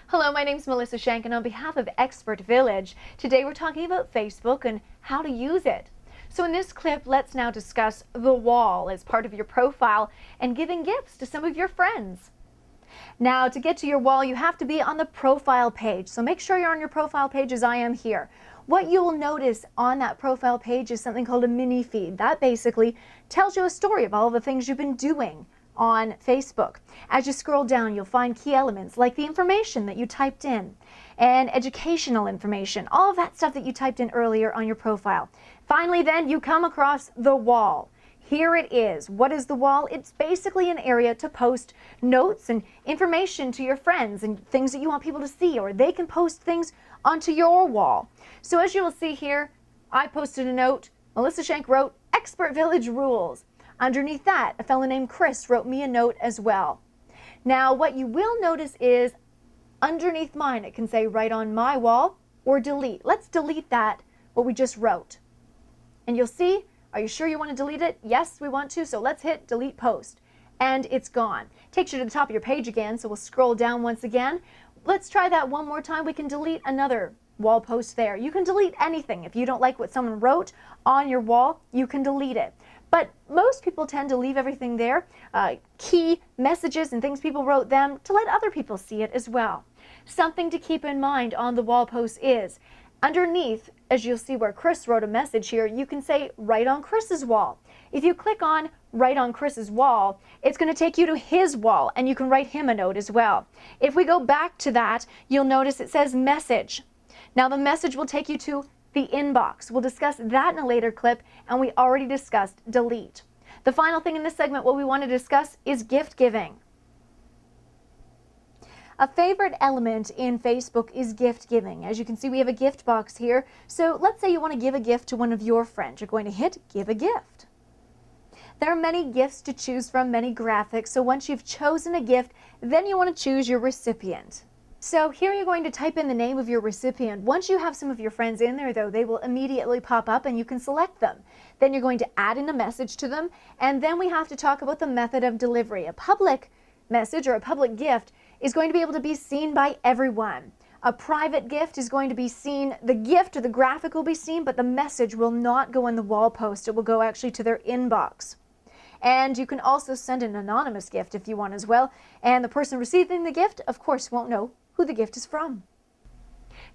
Hello, my name's Melissa Shank, and on behalf of Expert Village, today we're talking about Facebook and how to use it. So in this clip, let's now discuss the wall as part of your profile and giving gifts to some of your friends. Now, to get to your wall, you have to be on the profile page. So make sure you're on your profile page as I am here. What you will notice on that profile page is something called a mini feed. That basically tells you a story of all the things you've been doing on Facebook. As you scroll down, you'll find key elements like the information that you typed in and educational information, all of that stuff that you typed in earlier on your profile. Finally, then you come across the wall. Here it is. What is the wall? It's basically an area to post notes and information to your friends and things that you want people to see, or they can post things onto your wall. So as you will see here, I posted a note. Melissa Shank wrote, "Expert Village Rules." Underneath that, a fellow named Chris wrote me a note as well. Now, what you will notice is underneath mine, it can say "Write on my wall" or "Delete." Let's delete that, what we just wrote. And you'll see, are you sure you want to delete it? Yes, we want to, so let's hit delete post. And it's gone. Takes you to the top of your page again, so we'll scroll down once again. Let's try that one more time. We can delete another wall post there. You can delete anything. If you don't like what someone wrote on your wall, you can delete it. But most people tend to leave everything there, key messages and things people wrote them, to let other people see it as well. Something to keep in mind on the wall post is, underneath, as you'll see where Chris wrote a message here, you can say "Write on Chris's wall." If you click on "Write on Chris's wall," it's going to take you to his wall, and you can write him a note as well. If we go back to that, you'll notice it says "Message." Now the message will take you to the inbox. We'll discuss that in a later clip, and we already discussed delete. The final thing in this segment, what we want to discuss, is gift giving. A favorite element in Facebook is gift giving. As you can see, we have a gift box here. So let's say you want to give a gift to one of your friends. You're going to hit give a gift. There are many gifts to choose from, many graphics. So once you've chosen a gift, then you want to choose your recipient. So here you're going to type in the name of your recipient. Once you have some of your friends in there, though, they will immediately pop up and you can select them. Then you're going to add in a message to them, and then we have to talk about the method of delivery. A public message or a public gift is going to be able to be seen by everyone. A private gift is going to be seen, the gift or the graphic will be seen, but the message will not go in the wall post. It will go actually to their inbox. And you can also send an anonymous gift if you want as well. And the person receiving the gift, of course, won't know who the gift is from.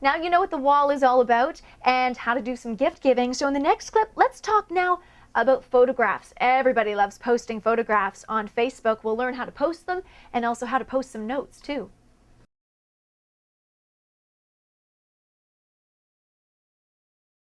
Now you know what the wall is all about and how to do some gift giving. So in the next clip, let's talk now about photographs. Everybody loves posting photographs on Facebook. We'll learn how to post them and also how to post some notes too.